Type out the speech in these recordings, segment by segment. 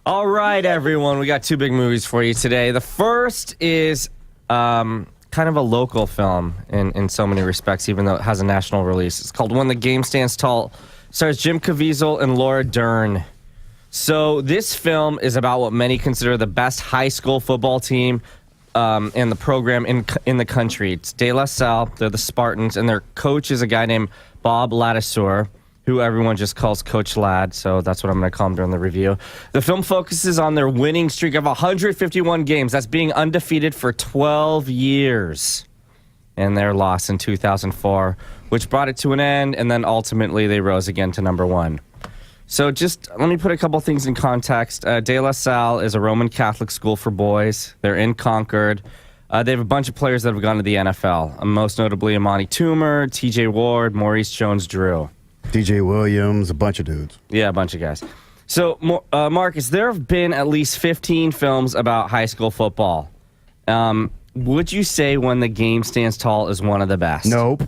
All right, everyone. We got two big movies for you today. The first is kind of a local film in so many respects, even though it has a national release. It's called When the Game Stands Tall. Stars Jim Caviezel and Laura Dern. So this film is about what many consider the best high school football team and the program in the country. It's De La Salle. They're the Spartans, and their coach is a guy named Bob Ladouceur, who everyone just calls Coach Ladd, so that's what I'm going to call him during the review. The film focuses on their winning streak of 151 games. That's being undefeated for 12 years. And their loss in 2004, which brought it to an end, and then ultimately they rose again to number one. So just let me put a couple things in context. De La Salle is a Roman Catholic school for boys. They're in Concord. They have a bunch of players that have gone to the NFL, most notably Amani Toomer, TJ Ward, Maurice Jones-Drew. DJ Williams, a bunch of dudes. Yeah, a bunch of guys. So, Marcus, there have been at least 15 films about high school football. Would you say When the Game Stands Tall is one of the best? Nope.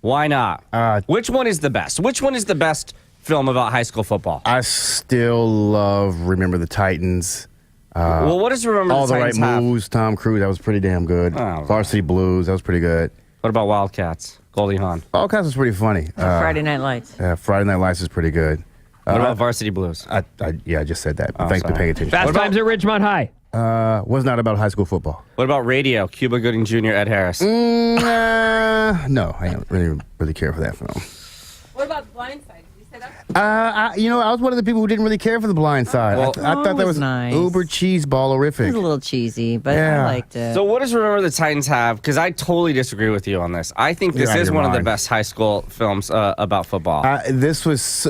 Why not? Which one is the best? Which one is the best film about high school football? I still love Remember the Titans. Well, what does Remember All the the Titans Right have? Moves, Tom Cruise, that was pretty damn good. Oh, Varsity Blues, that was pretty good. What about Wildcats? Goldie Hawn. Wildcats was pretty funny. Friday Night Lights. Friday Night Lights is pretty good. What about Varsity Blues? I just said that. Thanks for sorry. paying attention. Fast Times at Ridgemont High. Was not about high school football. What about Radio? Cuba Gooding Jr., Ed Harris. No, I don't really care for that film. What about The Blind Side? Did you say that? I was one of the people who didn't really care for The Blind Side. Well- I thought that it was was nice. uber cheeseballerific. It was a little cheesy, but Yeah. I liked it. So what does Remember the Titans have? Because I totally disagree with you on this. I think this You're out of is your one of the mind. best high school films about football. This was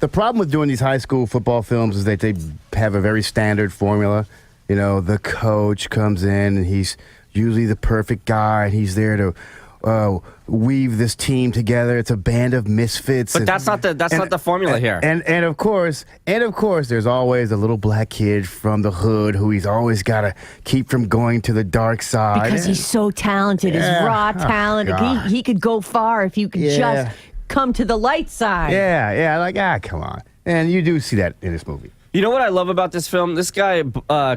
the problem with doing these high school football films is that they have a very standard formula. You know, the coach comes in and he's usually the perfect guy, and he's there to weave this team together. It's a band of misfits. But that's not the formula here. And of course, there's always a little black kid from the hood who he's always got to keep from going to the dark side. because he's so talented, his Yeah. raw Oh, talent. God. He could go far if you could Yeah. just come to the light side. Yeah, come on. And you do see that in this movie. You know what I love about this film? This guy,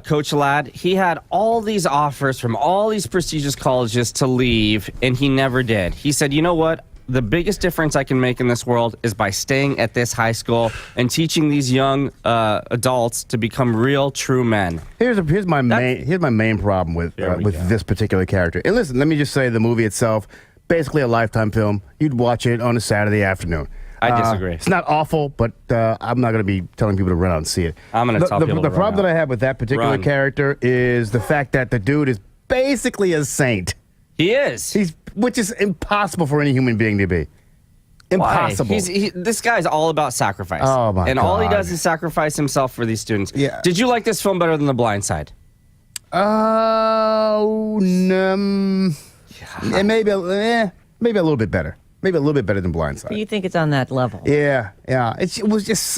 Coach Ladd, he had all these offers from all these prestigious colleges to leave, and he never did. He said, you know what? The biggest difference I can make in this world is by staying at this high school and teaching these young adults to become real, true men. Here's my main problem with this particular character. And listen, let me just say the movie itself, basically a Lifetime film. You'd watch it on a Saturday afternoon. I disagree. It's not awful, but I'm not going to be telling people to run out and see it. I'm going to tell people to The run problem out. that I have with that particular Run. character is the fact that the dude is basically a saint. He is. Which is impossible for any human being to be. Impossible. Why? This guy's all about sacrifice. Oh, my And all he God. does is sacrifice himself for these students. Yeah. Did you like this film better than The Blind Side? Oh, maybe a little bit better. Maybe a little bit better than Blindside. Do you think it's on that level? Yeah. It's just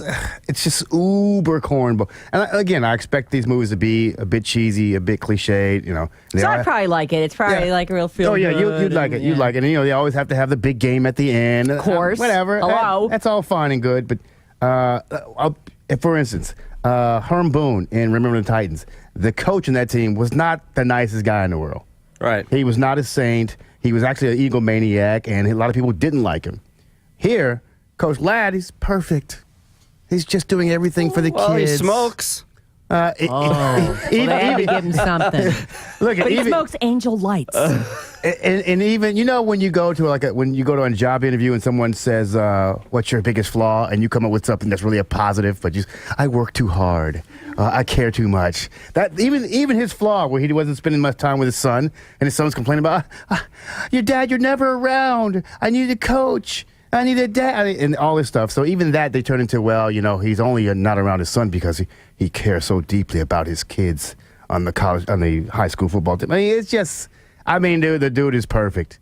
uber cornball. And again, I expect these movies to be a bit cheesy, a bit cliched. You know. So I'd probably like it. It's probably like a real feel. Oh yeah, you'd like it. You'd like it. And you know, they always have to have the big game at the end. Of course. Whatever. Hello. That's all fine and good. But for instance, Herm Boone in Remember the Titans, the coach in that team was not the nicest guy in the world. Right. He was not a saint. He was actually an egomaniac, and a lot of people didn't like him. Here, Coach Ladd, he's perfect. He's just doing everything for the Well, kids. he smokes. Well, they had to give him something. Look, But he smokes Angel Lights. and even when you go to a job interview and someone says, "What's your biggest flaw?" and you come up with something that's really a positive, but I work too hard, I care too much. That even his flaw, where he wasn't spending much time with his son, and his son's complaining about, "Your dad, you're never around. I need a coach. I need a dad," and all this stuff. So even that they turn into, he's only not around his son because he cares so deeply about his kids on the high school football team. I mean, it's just. Dude, the dude is perfect.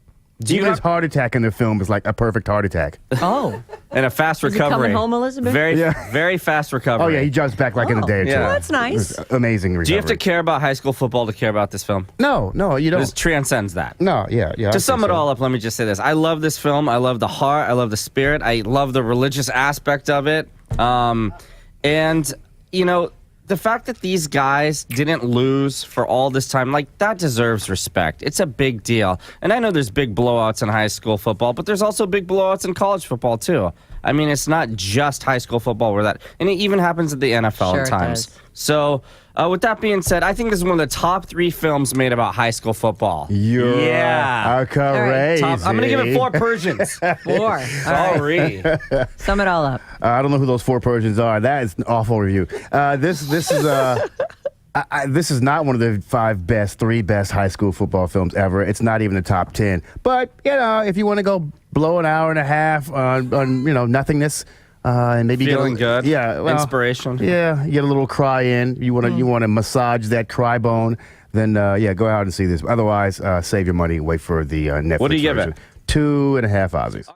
Even his heart attack in the film is like a perfect heart attack. Oh. And a fast Is he recovery. coming home, Elizabeth? Very fast recovery. Oh, yeah, he jumps back like in a day or two. Yeah. Well, that's nice. It was amazing recovery. Do you have to care about high school football to care about this film? No, you don't. This transcends that. No, yeah. To sum it all up, let me just say this. I love this film. I love the heart. I love the spirit. I love the religious aspect of it. And the fact that these guys didn't lose for all this time, like, that deserves respect. It's a big deal. And I know there's big blowouts in high school football, but there's also big blowouts in college football, too. I mean, it's not just high school football where that, and it even happens at the NFL Sure at it times. does. So, with that being said, I think this is one of the top 3 films made about high school football. You're crazy. I'm going to give it 4 Persians. 4. All right. Sorry. Sum it all up. I don't know who those 4 Persians are. That is an awful review. This is not one of the 3 best high school football films ever. It's not even the top 10. But if you want to go blow an hour and a half on nothingness, and maybe Feeling good. Yeah, well, inspiration. Yeah, you get a little cry in. You want to massage that cry bone. Then go out and see this. Otherwise, save your money. Wait for the Netflix. What do you give version. it? 2.5 Aussies.